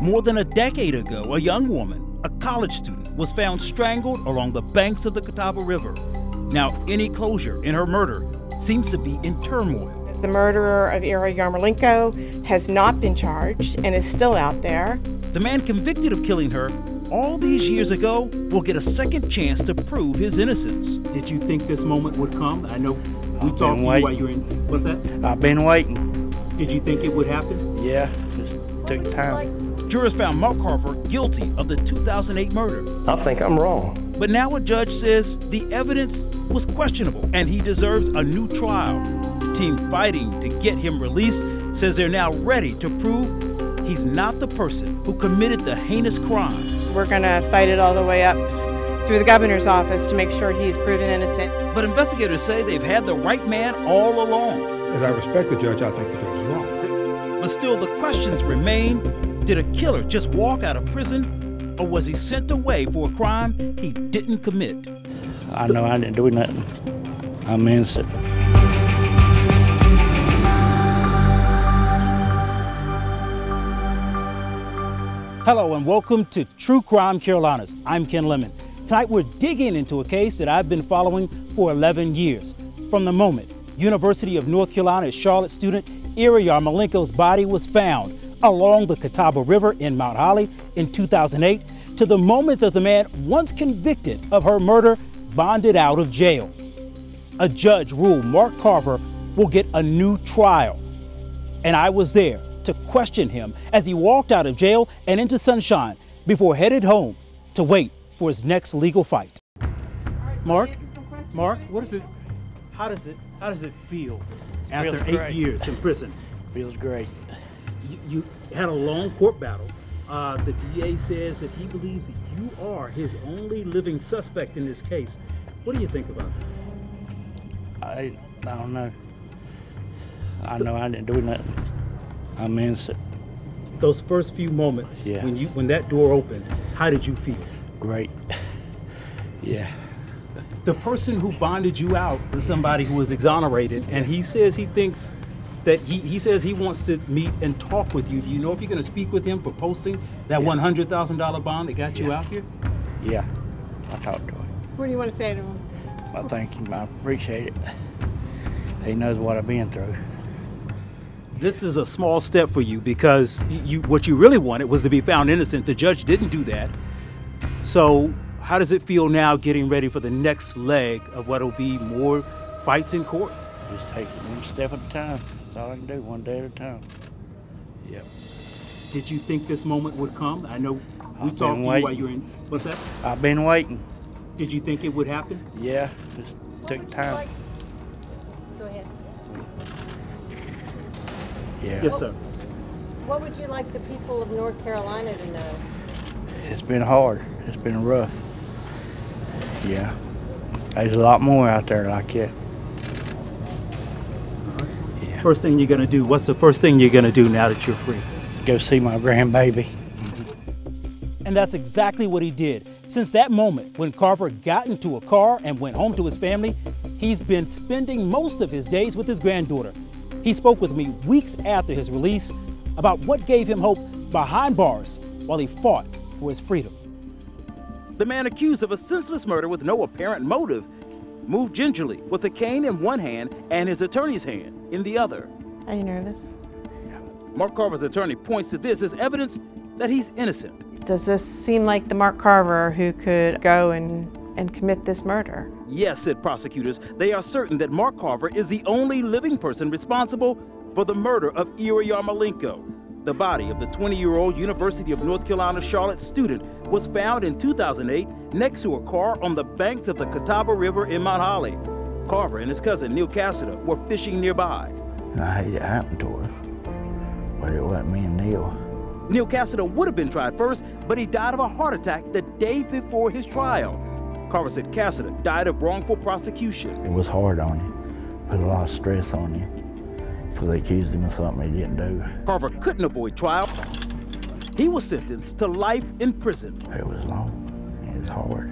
More than a decade ago, a young woman, a college student, was found strangled along the banks of the Carver River. Now, any closure in her murder seems to be in turmoil. The murderer of Ira Yarmolenko has not been charged and is still out there. The man convicted of killing her all these years ago will get a second chance to prove his innocence. Did you think this moment would come? I know we talked to you while you were in. What's that? I've been waiting. Did you think it would happen? Yeah, just took time. Jurors found Mark Carver guilty of the 2008 murder. I think I'm wrong. But now a judge says the evidence was questionable and he deserves a new trial. The team fighting to get him released says they're now ready to prove he's not the person who committed the heinous crime. We're going to fight it all the way up through the governor's office to make sure he's proven innocent. But investigators say they've had the right man all along. As I respect the judge, I think the judge is wrong. But still, the questions remain. Did a killer just walk out of prison, or was he sent away for a crime he didn't commit? I know I didn't do nothing. I'm innocent. Hello and welcome to True Crime Carolinas. I'm Ken Lemon. Tonight we're digging into a case that I've been following for 11 years. From the moment University of North Carolina Charlotte student Ira Yarmolenko's body was found along the Carver River in Mount Holly in 2008 to the moment that the man once convicted of her murder bonded out of jail. A judge ruled Mark Carver will get a new trial. And I was there to question him as he walked out of jail and into sunshine before headed home to wait for his next legal fight. Mark, what is it? How does it feel after 8 years in prison? Feels great. You had a long court battle. The DA says that he believes that you are his only living suspect in this case. What do you think about that? I don't know. I know I didn't do nothing. I'm innocent. Those first few moments, yeah, when that door opened, how did you feel? Great. Yeah. The person who bonded you out is somebody who was exonerated, and he says he thinks that he says he wants to meet and talk with you. Do you know if you're going to speak with him for posting that $100,000 bond that got you out here? Yeah, I talked to him. What do you want to say to him? I thank him. I appreciate it. He knows what I've been through. This is a small step for you because what you really wanted was to be found innocent. The judge didn't do that. So how does it feel now getting ready for the next leg of what will be more fights in court? Just take it one step at a time. That's all I can do, one day at a time. Yep. Did you think this moment would come? I know we talked to you while you were in. What's that? I've been waiting. Did you think it would happen? Yeah, just took time. Go ahead. Yeah. Yes, sir. What would you like the people of North Carolina to know? It's been hard. It's been rough. Yeah. There's a lot more out there like that. Yeah. First thing you're going to do, what's the first thing you're going to do now that you're free? Go see my grandbaby. And that's exactly what he did. Since that moment when Carver got into a car and went home to his family, he's been spending most of his days with his granddaughter. He spoke with me weeks after his release about what gave him hope behind bars while he fought for his freedom. The man accused of a senseless murder with no apparent motive moved gingerly with a cane in one hand and his attorney's hand in the other. Are you nervous? Mark Carver's attorney points to this as evidence that he's innocent. Does this seem like the Mark Carver who could go and commit this murder? Yes, said prosecutors. They are certain that Mark Carver is the only living person responsible for the murder of Ira Yarmolenko. The body of the 20-year-old University of North Carolina Charlotte student was found in 2008 next to a car on the banks of the Carver River in Mount Holly. Carver and his cousin Neil Cassida were fishing nearby. I hate it happened to us, but it wasn't me and Neil. Neil Cassida would have been tried first, but he died of a heart attack the day before his trial. Carver said Cassida died of wrongful prosecution. It was hard on him, put a lot of stress on him, because they accused him of something he didn't do. Carver couldn't avoid trial. He was sentenced to life in prison. It was long, it was hard,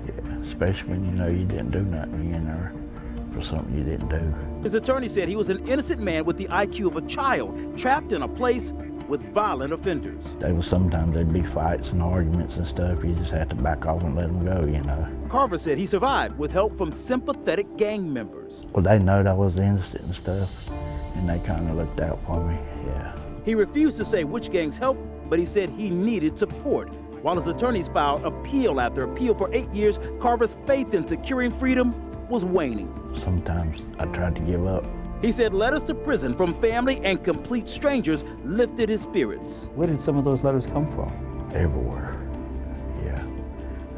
yeah, especially when you know you didn't do nothing, you're in there for something you didn't do. His attorney said he was an innocent man with the IQ of a child, trapped in a place with violent offenders. Sometimes there'd be fights and arguments and stuff. You just had to back off and let them go, you know. Carver said he survived with help from sympathetic gang members. Well, they knowed I was innocent and stuff, and they kind of looked out for me, yeah. He refused to say which gangs helped, but he said he needed support. While his attorneys filed appeal after appeal for 8 years, Carver's faith in securing freedom was waning. Sometimes I tried to give up. He said letters to prison from family and complete strangers lifted his spirits. Where did some of those letters come from? Everywhere, yeah.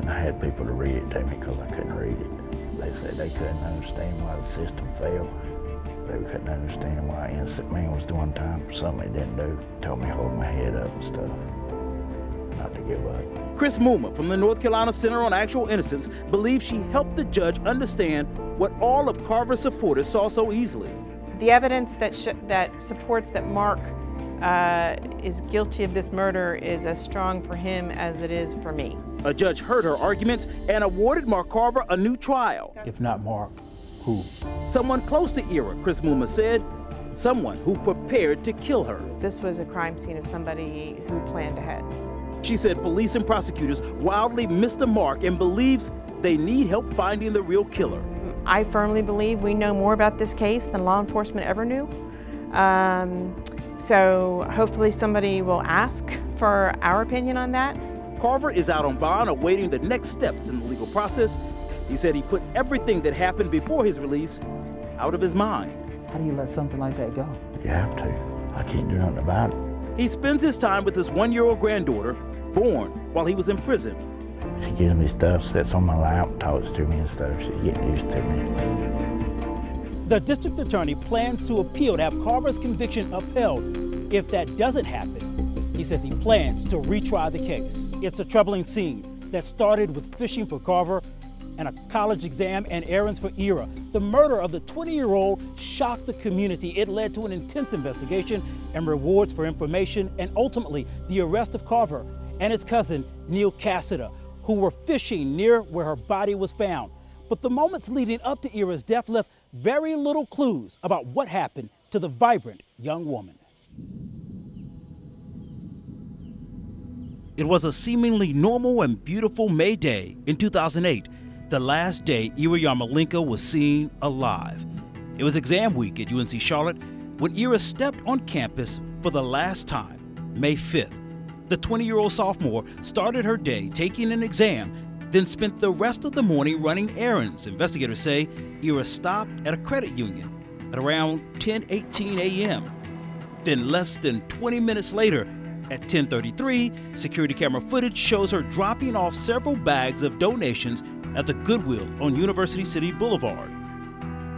And I had people to read it to me because I couldn't read it. They said they couldn't understand why the system failed. They couldn't understand why an innocent man was doing time for something he didn't do. Told me to hold my head up and stuff, not to give up. Chris Muma from the North Carolina Center on Actual Innocence believes she helped the judge understand what all of Carver's supporters saw so easily. The evidence that supports that Mark is guilty of this murder is as strong for him as it is for me. A judge heard her arguments and awarded Mark Carver a new trial. If not Mark, who? Someone close to Ira, Chris Muma said. Someone who prepared to kill her. This was a crime scene of somebody who planned ahead. She said police and prosecutors wildly missed the mark and believes they need help finding the real killer. I firmly believe we know more about this case than law enforcement ever knew. So hopefully somebody will ask for our opinion on that. Carver is out on bond awaiting the next steps in the legal process. He said he put everything that happened before his release out of his mind. How do you let something like that go? You have to. I can't do nothing about it. He spends his time with his 1-year-old granddaughter, born while he was in prison. She gives me stuff, sits on my lap, talks to me and stuff. She's getting used to me. The district attorney plans to appeal to have Carver's conviction upheld. If that doesn't happen, he says he plans to retry the case. It's a troubling scene that started with fishing for Carver and a college exam and errands for Ira. The murder of the 20-year-old shocked the community. It led to an intense investigation and rewards for information, and ultimately the arrest of Carver and his cousin, Neil Cassida, who were fishing near where her body was found. But the moments leading up to Ira's death left very little clues about what happened to the vibrant young woman. It was a seemingly normal and beautiful May day in 2008, the last day Ira Yarmolenko was seen alive. It was exam week at UNC Charlotte when Ira stepped on campus for the last time, May 5th. The 20-year-old sophomore started her day taking an exam, then spent the rest of the morning running errands. Investigators say Ira stopped at a credit union at around 10:18 a.m. Then less than 20 minutes later, at 10:33, security camera footage shows her dropping off several bags of donations at the Goodwill on University City Boulevard.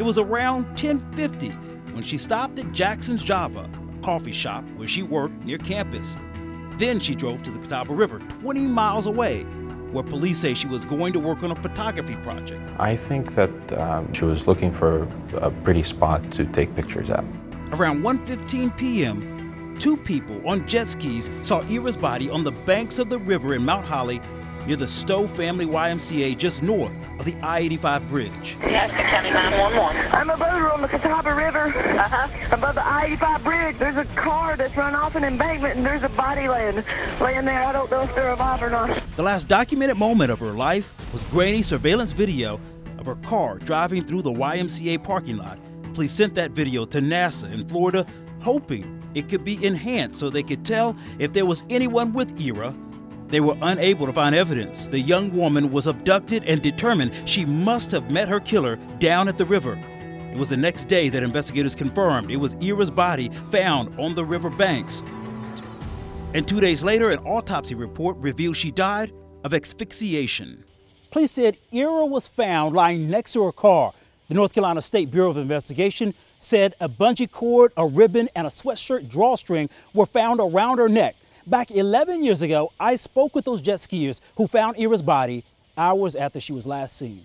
It was around 10:50 when she stopped at Jackson's Java, a coffee shop where she worked near campus. Then she drove to the Catawba River, 20 miles away, where police say she was going to work on a photography project. I think that she was looking for a pretty spot to take pictures at. Around 1:15 p.m., 2 people on jet skis saw Ira's body on the banks of the river in Mount Holly near the Stowe Family YMCA just north of the I-85 bridge. Alaska County 911. I'm a boater on the Catawba River. Above the I-85 bridge, there's a car that's run off an embankment and there's a body laying there. I don't know if they're alive or not. The last documented moment of her life was grainy surveillance video of her car driving through the YMCA parking lot. Police sent that video to NASA in Florida, hoping it could be enhanced so they could tell if there was anyone with Ira. They were unable to find evidence. The young woman was abducted and determined she must have met her killer down at the river. It was the next day that investigators confirmed it was Ira's body found on the river banks. And 2 days later, an autopsy report revealed she died of asphyxiation. Police said Ira was found lying next to her car. The North Carolina State Bureau of Investigation said a bungee cord, a ribbon, and a sweatshirt drawstring were found around her neck. Back 11 years ago, I spoke with those jet skiers who found Ira's body hours after she was last seen.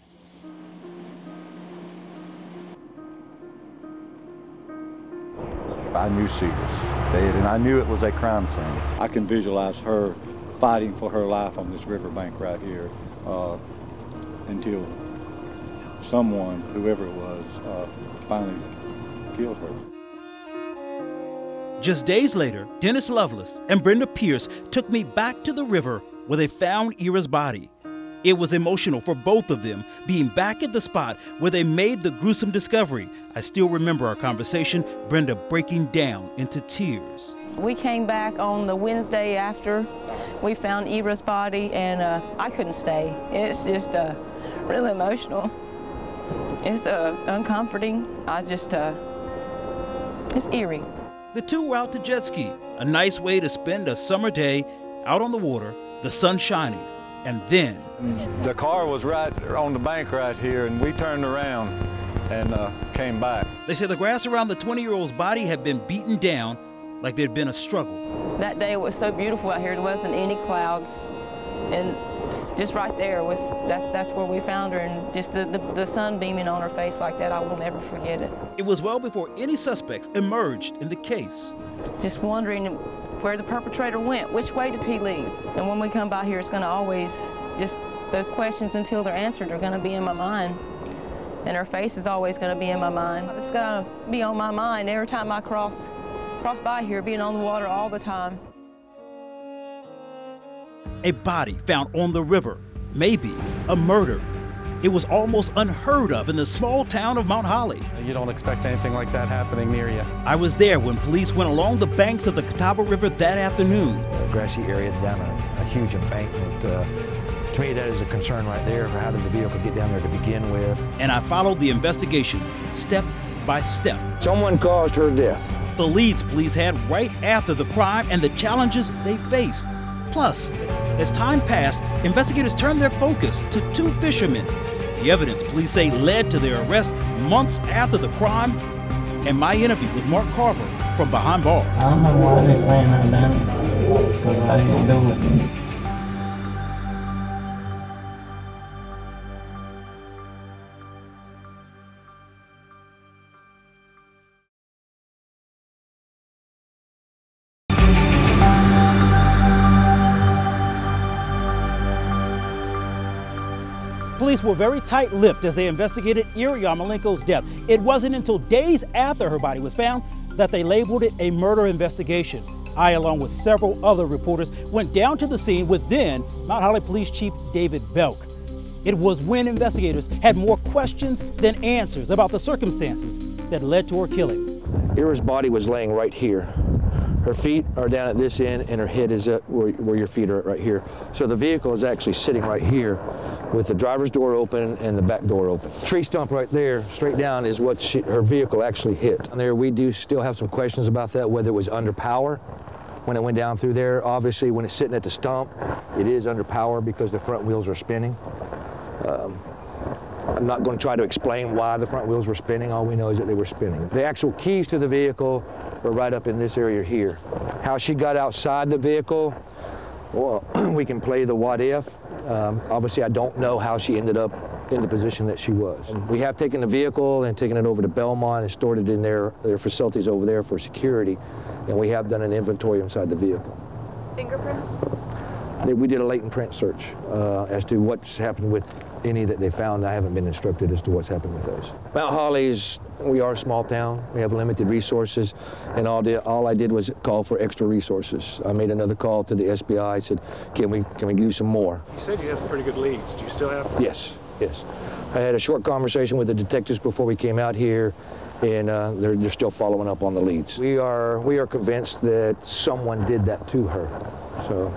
I knew she was dead, and I knew it was a crime scene. I can visualize her fighting for her life on this riverbank right here until someone, whoever it was, finally killed her. Just days later, Dennis Lovelace and Brenda Pierce took me back to the river where they found Ira's body. It was emotional for both of them being back at the spot where they made the gruesome discovery. I still remember our conversation, Brenda breaking down into tears. We came back on the Wednesday after we found Ira's body, and I couldn't stay. It's just really emotional. It's uncomforting. It's eerie. The two were out to jet ski, a nice way to spend a summer day out on the water, the sun shining. And then the car was right on the bank right here, and we turned around and came back. They said the grass around the 20-year-old's body had been beaten down like there'd been a struggle. That day was so beautiful out here. There wasn't any clouds, and just right there was that's where we found her, and just the sun beaming on her face like that, I will never forget it. It was well before any suspects emerged in the case. Just wondering where the perpetrator went, which way did he leave? And when we come by here, it's going to always, just those questions until they're answered are going to be in my mind. And her face is always going to be in my mind. It's going to be on my mind every time I cross by here, being on the water all the time. A body found on the river, maybe a murder. It was almost unheard of in the small town of Mount Holly. You don't expect anything like that happening near you. I was there when police went along the banks of the Catawba River that afternoon. A grassy area down a huge embankment. To me, that is a concern right there for how did the vehicle get down there to begin with. And I followed the investigation step by step. Someone caused her death. The leads police had right after the crime and the challenges they faced. Plus, as time passed, investigators turned their focus to two fishermen. The evidence police say led to their arrest months after the crime, and my interview with Mark Carver from behind bars. I don't know why they plan on that, because I didn't do it. Police were very tight-lipped as they investigated Ira Yarmolenko's death. It wasn't until days after her body was found that they labeled it a murder investigation. I, along with several other reporters, went down to the scene with then Mount Holly Police Chief David Belk. It was when investigators had more questions than answers about the circumstances that led to her killing. Ira's body was laying right here. Her feet are down at this end, and her head is at where your feet are right here. So the vehicle is actually sitting right here with the driver's door open and the back door open. Tree stump right there, straight down, is what her vehicle actually hit. And there, we do still have some questions about that, whether it was under power when it went down through there. Obviously, when it's sitting at the stump, it is under power because the front wheels are spinning. I'm not going to try to explain why the front wheels were spinning. All we know is that they were spinning. The actual keys to the vehicle are right up in this area here. How she got outside the vehicle, well, we can play the what if. Obviously, I don't know how she ended up in the position that she was. We have taken the vehicle and taken it over to Belmont and stored it in their facilities over there for security, and we have done an inventory inside the vehicle. Fingerprints? We did a latent print search as to what's happened with any that they found. I haven't been instructed as to what's happened with those. Mount Holly's, we are a small town. We have limited resources, and all I did was call for extra resources. I made another call to the SBI. I said, can we do some more? You said you had some pretty good leads. Do you still have them? Yes. I had a short conversation with the detectives before we came out here, and they're still following up on the leads. We are convinced that someone did that to her. So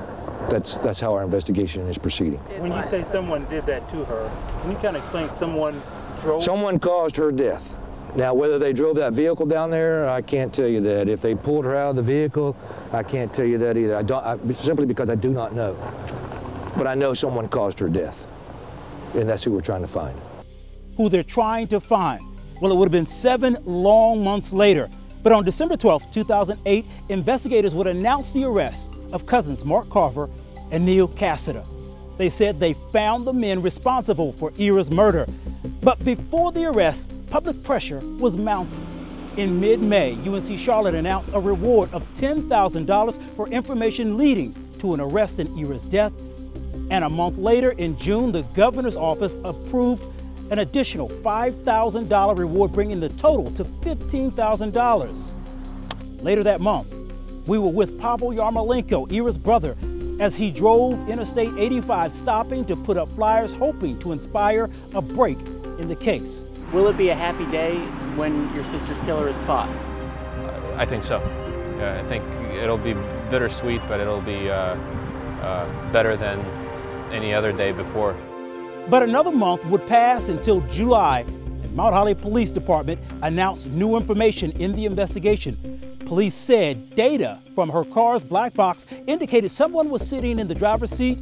that's how our investigation is proceeding. When you say someone did that to her, can you kind of explain Someone caused her death. Now, whether they drove that vehicle down there, I can't tell you that. If they pulled her out of the vehicle, I can't tell you that either. Simply because I do not know. But I know someone caused her death, and that's who we're trying to find. Who they're trying to find? Well, it would have been 7 long months later. But on December 12, 2008, investigators would announce the arrest of cousins Mark Carver and Neil Cassida. They said they found the men responsible for Ira's murder. But before the arrest, public pressure was mounting. In mid-May, UNC Charlotte announced a reward of $10,000 for information leading to an arrest in Ira's death. And a month later, in June, the governor's office approved an additional $5,000 reward, bringing the total to $15,000. Later that month, we were with Pavel Yarmolenko, Ira's brother, as he drove Interstate 85, stopping to put up flyers, hoping to inspire a break in the case. Will it be a happy day when your sister's killer is caught? I think so. Yeah, I think it'll be bittersweet, but it'll be better than any other day before. But another month would pass until July, and Mount Holly Police Department announced new information in the investigation. Police said data from her car's black box indicated someone was sitting in the driver's seat,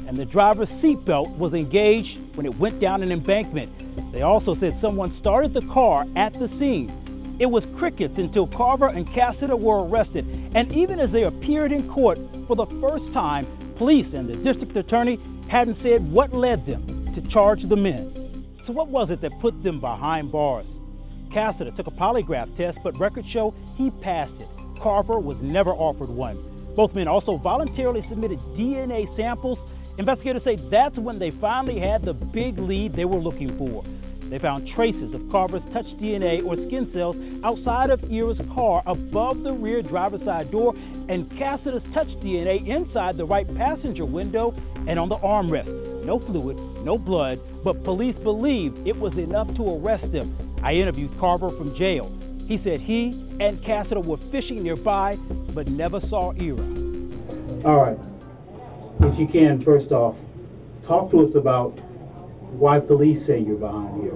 and the driver's seatbelt was engaged when it went down an embankment. They also said someone started the car at the scene. It was crickets until Carver and Cassida were arrested, and even as they appeared in court for the first time, police and the district attorney hadn't said what led them to charge the men. So what was it that put them behind bars? Cassida took a polygraph test, but records show he passed it. Carver was never offered one. Both men also voluntarily submitted DNA samples. Investigators say that's when they finally had the big lead they were looking for. They found traces of Carver's touch DNA or skin cells outside of Ira's car above the rear driver's side door, and Cassida's touch DNA inside the right passenger window and on the armrest. No fluid, no blood, but police believed it was enough to arrest them. I interviewed Carver from jail. He said he and Cassida were fishing nearby, but never saw Ira. All right, if you can, first off, talk to us about why police say you're behind here.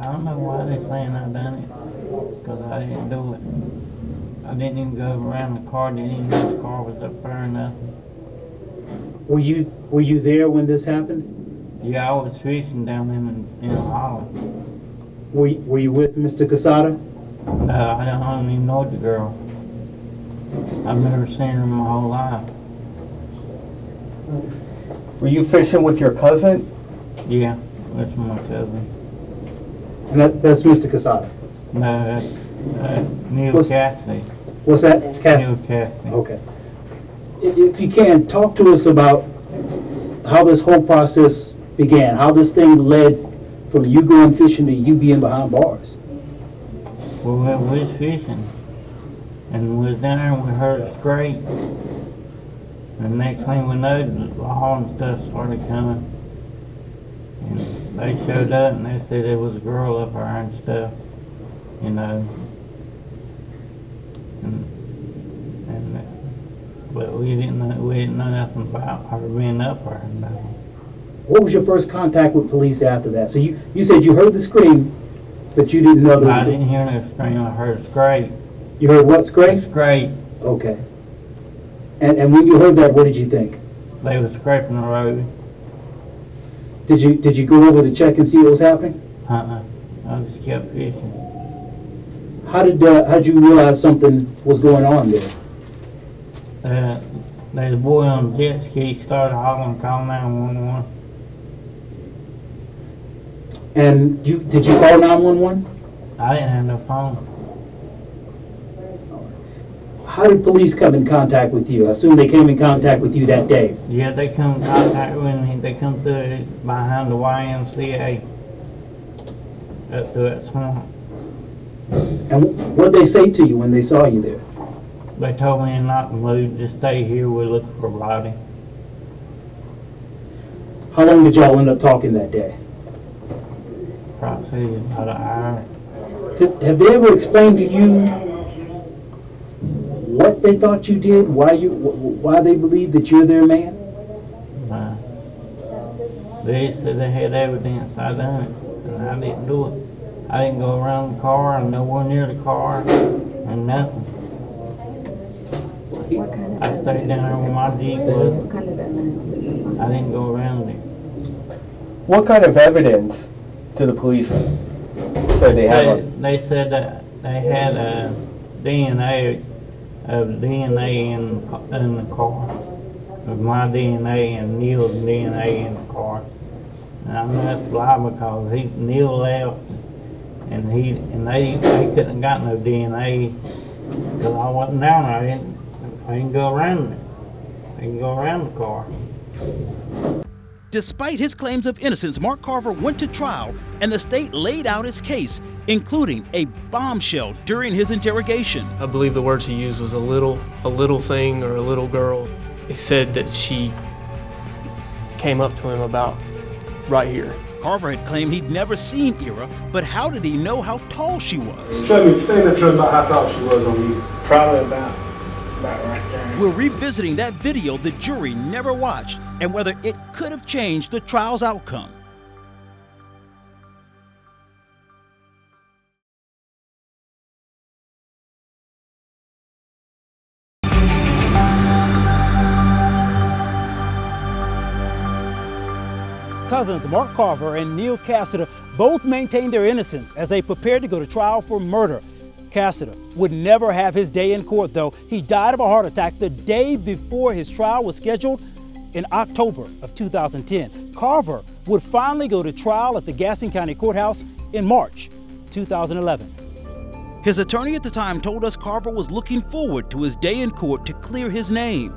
I don't know why they're saying I done it, because I didn't do it. I didn't even go around the car, didn't even know the car was up there or nothing. Were you there when this happened? Yeah, I was fishing down in the hollow. Were you with Mr. Casada? No, I don't even know the girl. I've never seen her in my whole life. Were you fishing with your cousin? Yeah, that's my cousin. And that's Mr. Casada? No, that's Neil Cassidy. What's that? Neil Cassidy. Okay. If you can, talk to us about how this whole process began, how this thing led from you going fishing to you being behind bars. Well, we was fishing, and we was down there and we heard a scrape. And the next thing we know, the law and stuff started coming. And they showed up and they said there was a girl up there and stuff, you know. But we didn't know nothing about her being up there. No. What was your first contact with police after that? So you said you heard the scream, but you didn't know there was I didn't hear no scream, I heard a scrape. You heard what scrape? Scrape. Okay. And when you heard that, what did you think? They were scraping the road. Did you go over to check and see what was happening? I just kept fishing. How did you realize something was going on there? There's a boy on a jet ski started hollering, calling 911. And did you call 911? I didn't have no phone. How did police come in contact with you? I assume they came in contact with you that day. Yeah, they come in contact when they come through behind the YMCA up to that swamp. And what did they say to you when they saw you there? They told me not to move, just stay here, we're looking for a body. How long did y'all end up talking that day? Probably about an hour. Have they ever explained to you what they thought you did, why they believe that you're their man? No. They said they had evidence I done it, and I didn't do it. I didn't go around the car, and nowhere near the car, and nothing. I stayed down there where my Jeep was. I didn't go around it. What kind of evidence did the police say they had? They said that they had a DNA in the car, of my DNA and Neil's DNA in the car. And I know that's a lie because Neil left, and they couldn't have got no DNA because I wasn't down there. I didn't go around it. I didn't go around the car. Despite his claims of innocence, Mark Carver went to trial and the state laid out its case. including a bombshell during his interrogation. I believe the words he used was a little thing or a little girl. He said that she came up to him about right here. Carver had claimed he'd never seen Ira, but how did he know how tall she was? Show me, explain the truth about how tall she was on you. Probably about right there. We're revisiting that video the jury never watched and whether it could have changed the trial's outcome. Cousins Mark Carver and Neil Cassida both maintained their innocence as they prepared to go to trial for murder. Cassida would never have his day in court, though. He died of a heart attack the day before his trial was scheduled in October of 2010. Carver would finally go to trial at the Gaston County Courthouse in March 2011. His attorney at the time told us Carver was looking forward to his day in court to clear his name.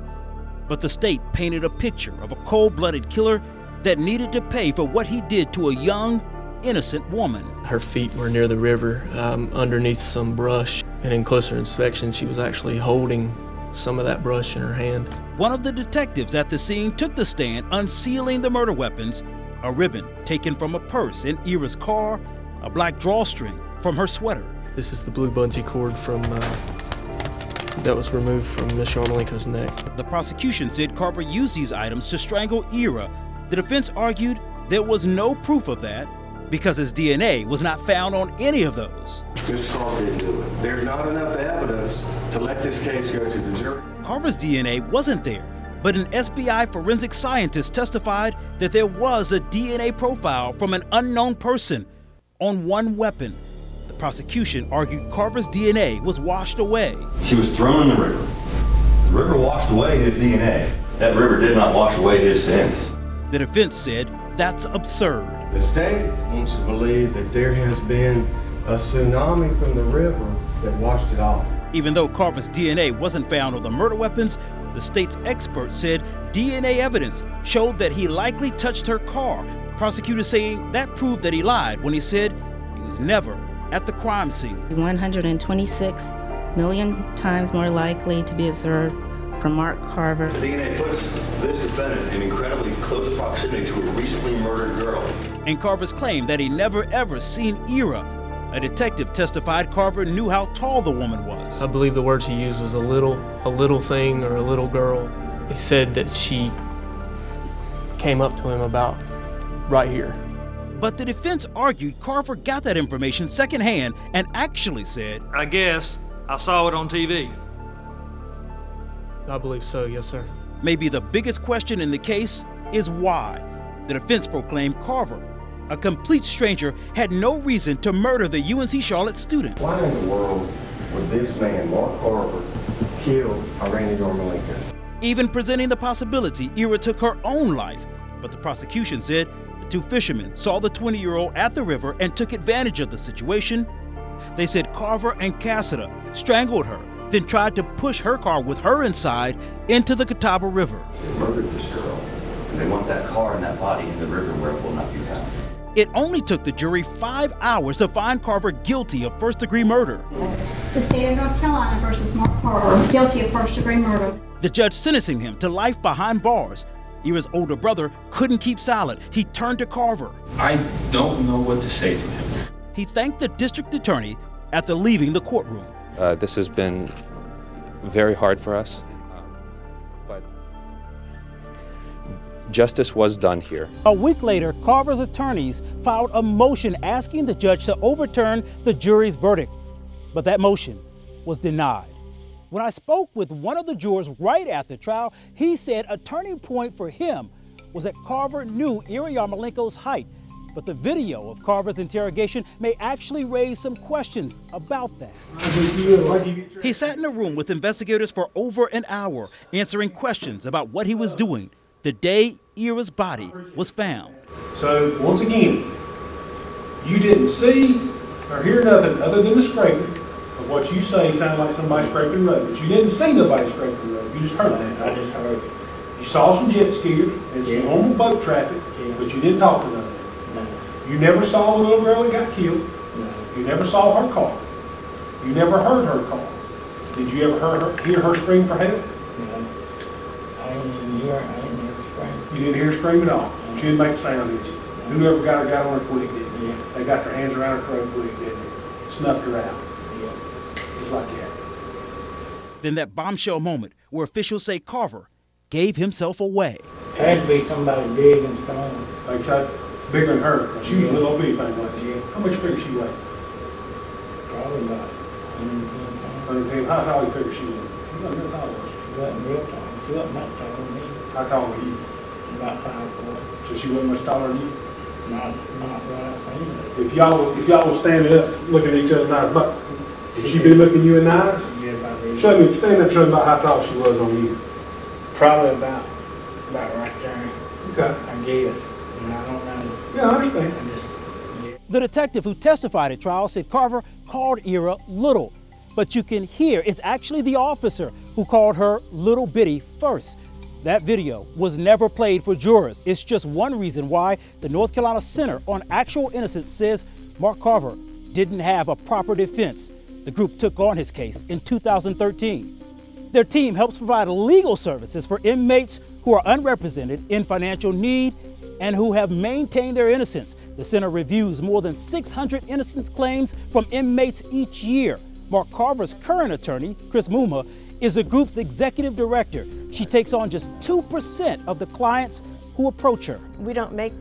But the state painted a picture of a cold-blooded killer that needed to pay for what he did to a young, innocent woman. Her feet were near the river, underneath some brush, and in closer inspection, she was actually holding some of that brush in her hand. One of the detectives at the scene took the stand, unsealing the murder weapons, a ribbon taken from a purse in Ira's car, a black drawstring from her sweater. This is the blue bungee cord from that was removed from Miss Yarmolenko's neck. The prosecution said Carver used these items to strangle Ira. The defense argued there was no proof of that because his DNA was not found on any of those. Mr. Carver didn't do it. There's not enough evidence to let this case go to the jury. Carver's DNA wasn't there, but an SBI forensic scientist testified that there was a DNA profile from an unknown person on one weapon. The prosecution argued Carver's DNA was washed away. She was thrown in the river. The river washed away his DNA. That river did not wash away his sins. The defense said that's absurd. The state wants to believe that there has been a tsunami from the river that washed it off. Even though Carver's DNA wasn't found on the murder weapons, the state's experts said DNA evidence showed that he likely touched her car. Prosecutors saying that proved that he lied when he said he was never at the crime scene. 126 million times more likely to be observed from Mark Carver. The DNA puts this defendant in incredibly close proximity to a recently murdered girl. And Carver's claim that he never ever seen Ira. A detective testified Carver knew how tall the woman was. I believe the words he used was a little thing or a little girl. He said that she came up to him about right here. But the defense argued Carver got that information secondhand and actually said, I guess I saw it on TV. I believe so, yes, sir. Maybe the biggest question in the case is why. The defense proclaimed Carver, a complete stranger, had no reason to murder the UNC Charlotte student. Why in the world would this man, Mark Carver, kill Irene Yarmolenko? Even presenting the possibility Ira took her own life. But the prosecution said the two fishermen saw the 20-year-old at the river and took advantage of the situation. They said Carver and Cassida strangled her, then tried to push her car with her inside into the Catawba River. They murdered this girl, and they want that car and that body in the river where it will not be found. It only took the jury 5 hours to find Carver guilty of first-degree murder. The state of North Carolina versus Mark Carver, guilty of first-degree murder. The judge sentencing him to life behind bars. Ira's older brother couldn't keep silent. He turned to Carver. I don't know what to say to him. He thanked the district attorney after leaving the courtroom. This has been very hard for us, but justice was done here. A week later, Carver's attorneys filed a motion asking the judge to overturn the jury's verdict, but that motion was denied. When I spoke with one of the jurors right after trial, he said a turning point for him was that Carver knew Ira Yarmolenko's height, but the video of Carver's interrogation may actually raise some questions about that. He sat in a room with investigators for over an hour, answering questions about what he was doing the day Ira's body was found. So, once again, you didn't see or hear nothing other than the scraping of what you say sounded like somebody scraping the road, but you didn't see nobody scraping the road. You just heard that. I just heard it. You saw some jet skiers and some normal boat traffic, but you didn't talk to none of them. You never saw the little girl that got killed. You never saw her call. You never heard her call. Did you ever hear her scream for help? No. I didn't hear her scream. You didn't hear her scream at all? She didn't make a sound, did you? Whoever got on her quick did. Yeah. They got their hands around her throat quick, didn't they? Snuffed her out. Yeah. Just like that. Then that bombshell moment where officials say Carver gave himself away. Had to be somebody big and strong. Like so, bigger than her. She was a little bitty thing, wasn't she? Yeah. How much figure she weighed? Probably about 110 pounds. 110. How tall do you figure she was? She wasn't real tall, was she? She wasn't real tall. She wasn't much taller than me. How tall were you? About 5'4". So she wasn't much taller than you? Not what I think. If y'all was standing up looking at each other in the eyes, but would she be looking you in the eyes? Yeah, about Show me, stand up, show me about how tall she was on you. Probably about right there. Okay. I guess. And I don't know. Yeah, I understand. The detective who testified at trial said Carver called Ira little, but you can hear it's actually the officer who called her little bitty first. That video was never played for jurors. It's just one reason why the North Carolina Center on Actual Innocence says Mark Carver didn't have a proper defense. The group took on his case in 2013. Their team helps provide legal services for inmates who are unrepresented, in financial need, and who have maintained their innocence. The center reviews more than 600 innocence claims from inmates each year. Mark Carver's current attorney, Chris Muma, is the group's executive director. She takes on just 2% of the clients who approach her. We don't make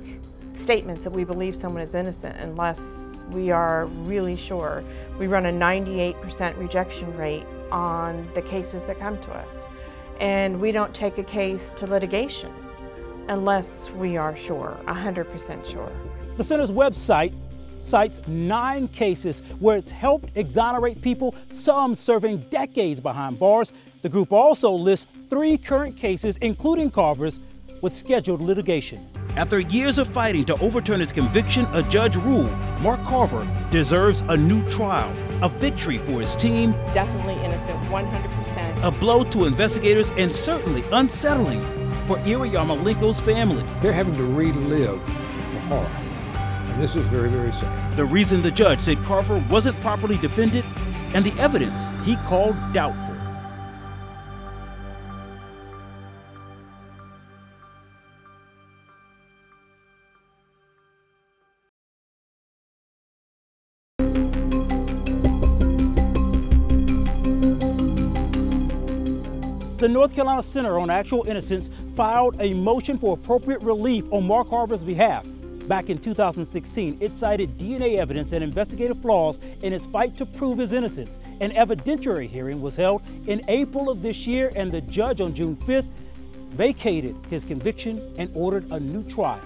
statements that we believe someone is innocent unless we are really sure. We run a 98% rejection rate on the cases that come to us. And we don't take a case to litigation unless we are sure, 100% sure. The center's website cites 9 cases where it's helped exonerate people, some serving decades behind bars. The group also lists 3 current cases, including Carver's, with scheduled litigation. After years of fighting to overturn his conviction, a judge ruled Mark Carver deserves a new trial, a victory for his team. Definitely innocent, 100%. A blow to investigators and certainly unsettling for Ira Yarmolenko's family. They're having to relive the horror. And this is very, very sad. The reason the judge said Carver wasn't properly defended and the evidence he called doubtful. The North Carolina Center on Actual Innocence filed a motion for appropriate relief on Mark Carver's behalf. Back in 2016, it cited DNA evidence and investigative flaws in its fight to prove his innocence. An evidentiary hearing was held in April of this year, and the judge on June 5th vacated his conviction and ordered a new trial.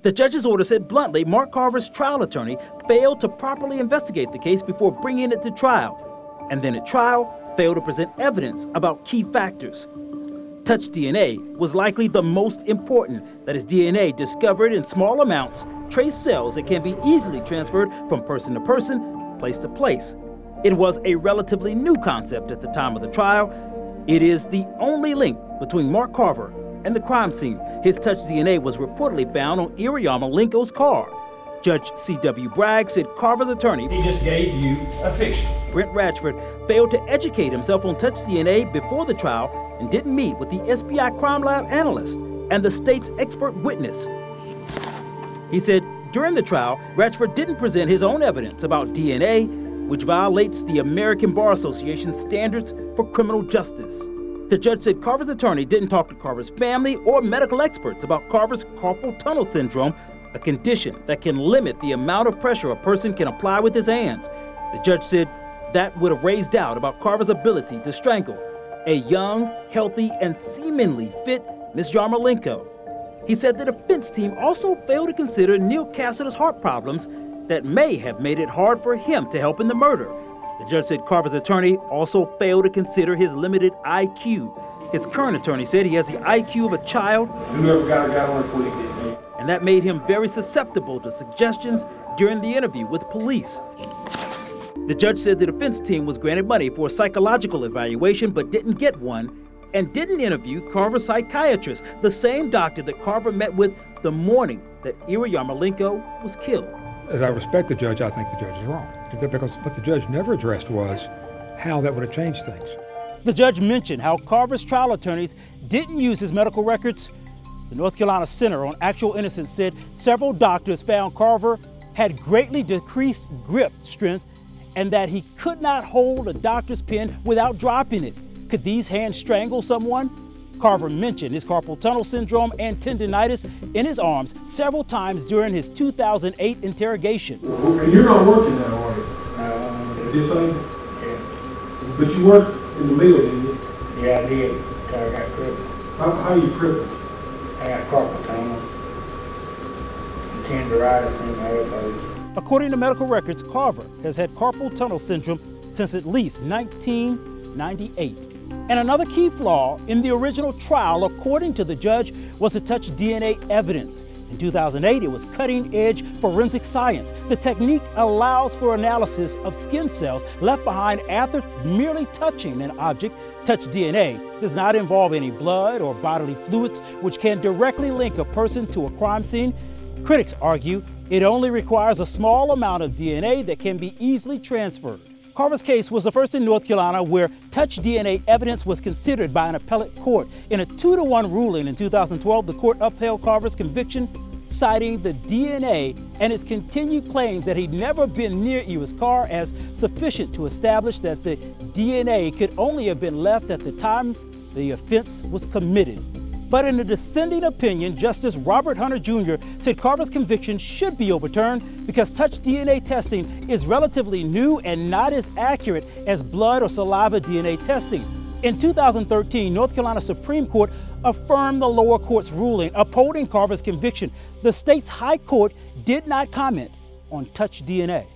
The judge's order said bluntly, Mark Carver's trial attorney failed to properly investigate the case before bringing it to trial, and then at trial, failed to present evidence about key factors. Touch DNA was likely the most important, that is DNA discovered in small amounts, trace cells that can be easily transferred from person to person, place to place. It was a relatively new concept at the time of the trial. It is the only link between Mark Carver and the crime scene. His touch DNA was reportedly found on Ira Yarmolenko's car. Judge C.W. Bragg said Carver's attorney, he just gave you a fiction. Brent Ratchford, failed to educate himself on touch DNA before the trial and didn't meet with the SBI Crime Lab analyst and the state's expert witness. He said during the trial, Ratchford didn't present his own evidence about DNA, which violates the American Bar Association standards for criminal justice. The judge said Carver's attorney didn't talk to Carver's family or medical experts about Carver's carpal tunnel syndrome, a condition that can limit the amount of pressure a person can apply with his hands. The judge said that would have raised doubt about Carver's ability to strangle a young, healthy, and seemingly fit Ms. Yarmolenko. He said the defense team also failed to consider Neil Cassiter's heart problems that may have made it hard for him to help in the murder. The judge said Carver's attorney also failed to consider his limited IQ. His current attorney said he has the IQ of a child. Whoever got on it before they did. And that made him very susceptible to suggestions during the interview with police. The judge said the defense team was granted money for a psychological evaluation but didn't get one, and didn't interview Carver's psychiatrist, the same doctor that Carver met with the morning that Ira Yarmolenko was killed. As I respect the judge, I think the judge is wrong. Because what the judge never addressed was how that would have changed things. The judge mentioned how Carver's trial attorneys didn't use his medical records. The North Carolina Center on Actual Innocence said several doctors found Carver had greatly decreased grip strength and that he could not hold a doctor's pen without dropping it. Could these hands strangle someone? Carver mentioned his carpal tunnel syndrome and tendinitis in his arms several times during his 2008 interrogation. And you're not working now, are you? Did you say? Yeah. But you worked in the mill, didn't you? Yeah, I did, until I got crippled. How you crippled? I got carpal tunnel, tendinitis in my elbow. According to medical records, Carver has had carpal tunnel syndrome since at least 1998. And another key flaw in the original trial, according to the judge, was to touch DNA evidence. In 2008, it was cutting-edge forensic science. The technique allows for analysis of skin cells left behind after merely touching an object. Touch DNA does not involve any blood or bodily fluids, which can directly link a person to a crime scene. Critics argue it only requires a small amount of DNA that can be easily transferred. Carver's case was the first in North Carolina where touch DNA evidence was considered by an appellate court. In a 2-to-1 ruling in 2012, the court upheld Carver's conviction, citing the DNA and his continued claims that he'd never been near Era's car as sufficient to establish that the DNA could only have been left at the time the offense was committed. But in a dissenting opinion, Justice Robert Hunter Jr. said Carver's conviction should be overturned because touch DNA testing is relatively new and not as accurate as blood or saliva DNA testing. In 2013, North Carolina Supreme Court affirmed the lower court's ruling upholding Carver's conviction. The state's high court did not comment on touch DNA.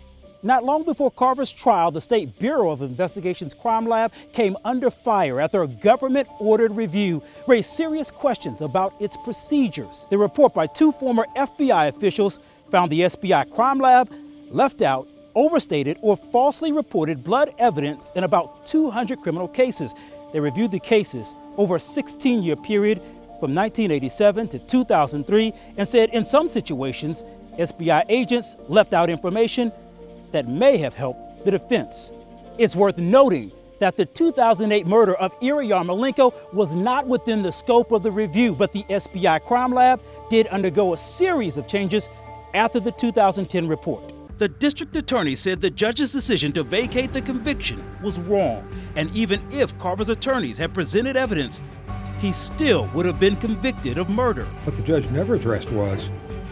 Not long before Carver's trial, the State Bureau of Investigation's crime lab came under fire after a government-ordered review raised serious questions about its procedures. The report by 2 former FBI officials found the SBI crime lab left out, overstated, or falsely reported blood evidence in about 200 criminal cases. They reviewed the cases over a 16-year period from 1987 to 2003 and said in some situations, SBI agents left out information that may have helped the defense. It's worth noting that the 2008 murder of Era Yarmolenko was not within the scope of the review, but the SBI crime lab did undergo a series of changes after the 2010 report. The district attorney said the judge's decision to vacate the conviction was wrong, and even if Carver's attorneys had presented evidence, he still would have been convicted of murder. What the judge never addressed was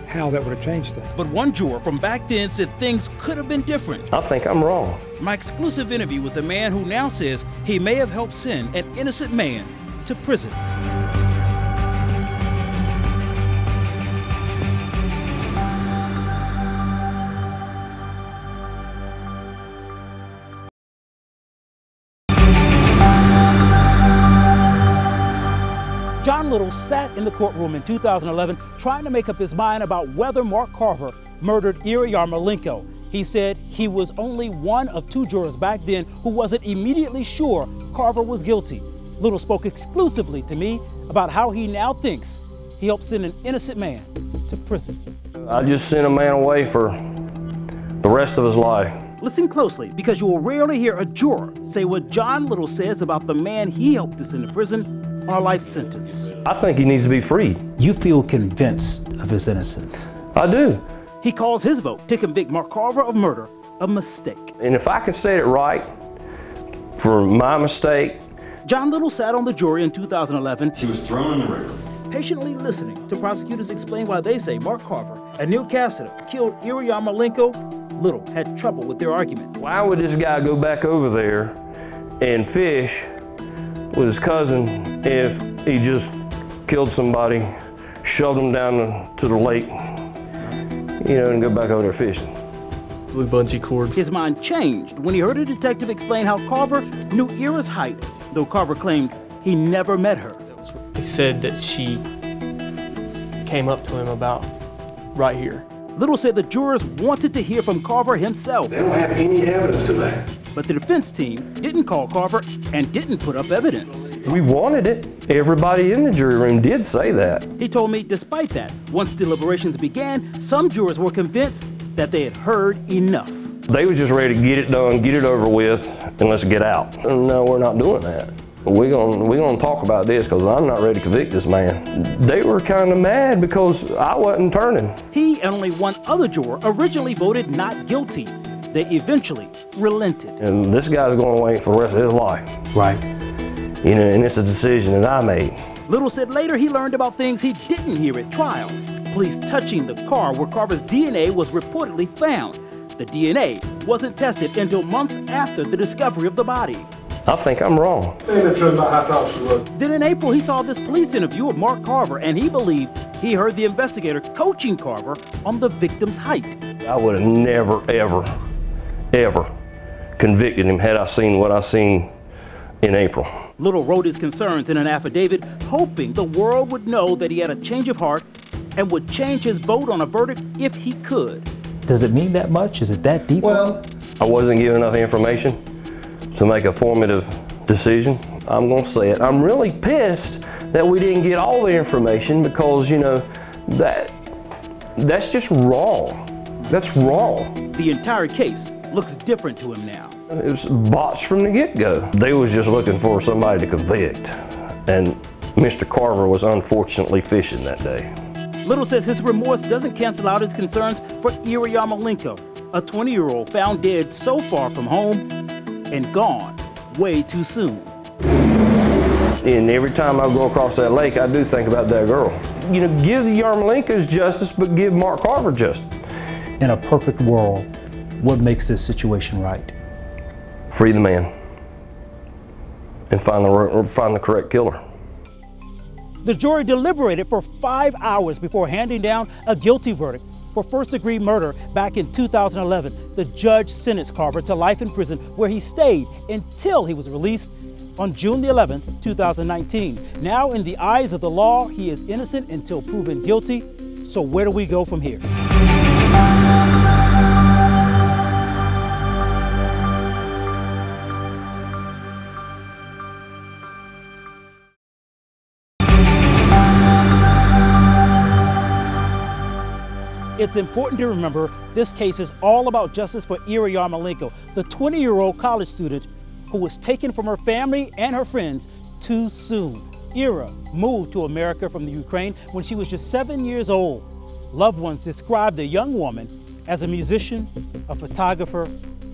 how that would have changed things. But one juror from back then said things could have been different. I think I'm wrong. My exclusive interview with the man who now says he may have helped send an innocent man to prison. John Little sat in the courtroom in 2011 trying to make up his mind about whether Mark Carver murdered Era Yarmolenko. He said he was only one of 2 jurors back then who wasn't immediately sure Carver was guilty. Little spoke exclusively to me about how he now thinks he helped send an innocent man to prison. I just sent a man away for the rest of his life. Listen closely, because you will rarely hear a juror say what John Little says about the man he helped to send to prison on a life sentence. I think he needs to be freed. You feel convinced of his innocence? I do. He calls his vote to convict Mark Carver of murder a mistake. And if I can say it right, for my mistake. John Little sat on the jury in 2011. She was thrown in the river. Patiently listening to prosecutors explain why they say Mark Carver and Neil Cassida killed Era Yarmolenko. Little had trouble with their argument. Why would this guy go back over there and fish with his cousin if he just killed somebody, shoved him down to the lake, you know, and go back over there fishing? Blue bungee cord. His mind changed when he heard a detective explain how Carver knew Era's height, though Carver claimed he never met her. He said that she came up to him about right here. Little said the jurors wanted to hear from Carver himself. They don't have any evidence to that. But the defense team didn't call Carver and didn't put up evidence. We wanted it. Everybody in the jury room did say that. He told me despite that, once deliberations began, some jurors were convinced that they had heard enough. They was just ready to get it done, get it over with, and let's get out. No, we're not doing that. We're gonna talk about this because I'm not ready to convict this man. They were kind of mad because I wasn't turning. He and only one other juror originally voted not guilty. They eventually relented. And this guy's going to wait for the rest of his life. Right. You know, and it's a decision that I made. Little said later he learned about things he didn't hear at trial. Police touching the car where Carver's DNA was reportedly found. The DNA wasn't tested until months after the discovery of the body. I think I'm wrong. Then in April, he saw this police interview of Mark Carver, and he believed he heard the investigator coaching Carver on the victim's height. I would have never, ever convicted him had I seen what I seen in April. Little wrote his concerns in an affidavit, hoping the world would know that he had a change of heart and would change his vote on a verdict if he could. Does it mean that much? Is it that deep? Well, I wasn't given enough information to make a formative decision. I'm gonna say it. I'm really pissed that we didn't get all the information because, you know, that's just wrong. That's wrong. The entire case looks different to him now. It was botched from the get-go. They was just looking for somebody to convict. And Mr. Carver was unfortunately fishing that day. Little says his remorse doesn't cancel out his concerns for Ira Yarmolenko, a 20-year-old found dead so far from home and gone way too soon. And every time I go across that lake, I do think about that girl. You know, give the Yarmolenkos justice, but give Mark Carver justice. In a perfect world, what makes this situation right? Free the man and find the correct killer. The jury deliberated for 5 hours before handing down a guilty verdict for first-degree murder back in 2011. The judge sentenced Carver to life in prison, where he stayed until he was released on June the 11th, 2019. Now, in the eyes of the law, he is innocent until proven guilty. So where do we go from here? It's important to remember this case is all about justice for Ira Yarmolenko, the 20-year-old college student who was taken from her family and her friends too soon. Ira moved to America from the Ukraine when she was just 7 years old. Loved ones described the young woman as a musician, a photographer,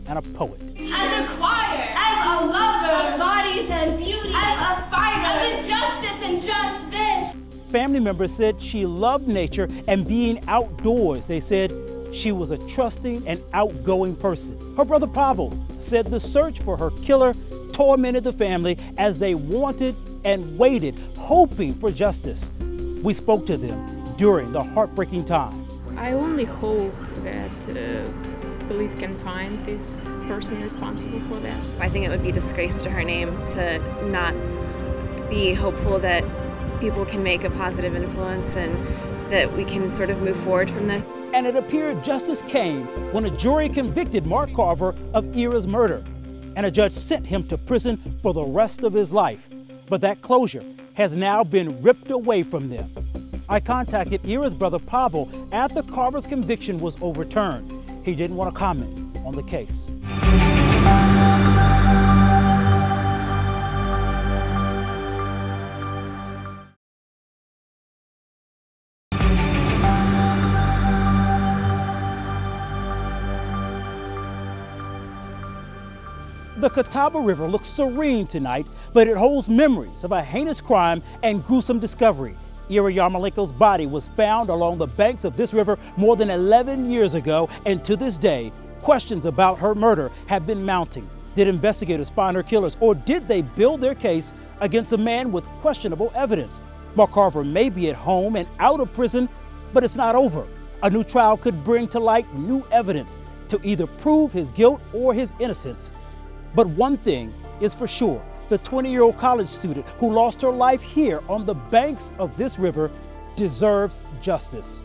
and a poet. I'm a choir. I'm a lover of bodies and beauty. I'm a fighter of injustice and justice. Family members said she loved nature and being outdoors. They said she was a trusting and outgoing person. Her brother Pavel said the search for her killer tormented the family as they wanted and waited, hoping for justice. We spoke to them during the heartbreaking time. I only hope that police can find this person responsible for that. I think it would be a disgrace to her name to not be hopeful that people can make a positive influence and that we can sort of move forward from this. And it appeared justice came when a jury convicted Mark Carver of Ira's murder, and a judge sent him to prison for the rest of his life. But that closure has now been ripped away from them. I contacted Ira's brother Pavel after Carver's conviction was overturned. He didn't want to comment on the case. The Catawba River looks serene tonight, but it holds memories of a heinous crime and gruesome discovery. Ira Yarmolenko's body was found along the banks of this river more than 11 years ago, and to this day, questions about her murder have been mounting. Did investigators find her killers, or did they build their case against a man with questionable evidence? Mark Carver may be at home and out of prison, but it's not over. A new trial could bring to light new evidence to either prove his guilt or his innocence. But one thing is for sure, the 20-year-old college student who lost her life here on the banks of this river deserves justice.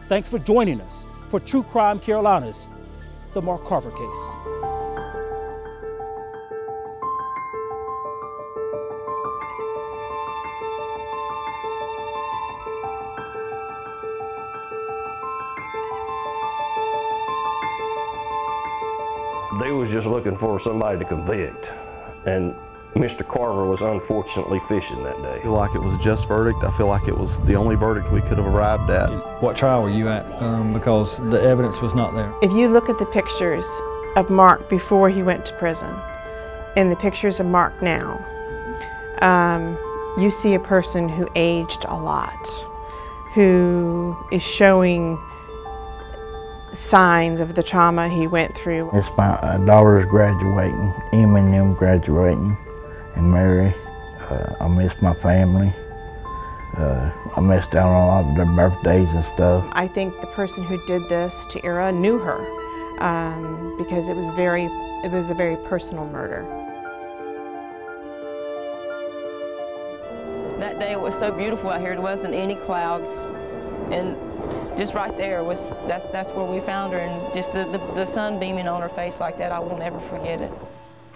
Thanks for joining us for True Crime Carolinas, the Mark Carver case. They was just looking for somebody to convict. And Mr. Carver was unfortunately fishing that day. I feel like it was a just verdict. I feel like it was the only verdict we could have arrived at. What trial were you at? Because the evidence was not there. If you look at the pictures of Mark before he went to prison and the pictures of Mark now, you see a person who aged a lot, who is showing signs of the trauma he went through. It's my daughter's graduating, Emma and them graduating, and Mary. I miss my family. I missed out on a lot of their birthdays and stuff. I think the person who did this to Ira knew her because it was a very personal murder. That day it was so beautiful out here. There wasn't any clouds, and just right there was that's where we found her, and just the sun beaming on her face like that, I will never forget it.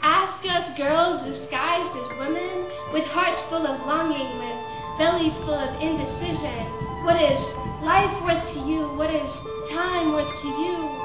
Ask us girls disguised as women, with hearts full of longing, with bellies full of indecision. What is life worth to you? What is time worth to you?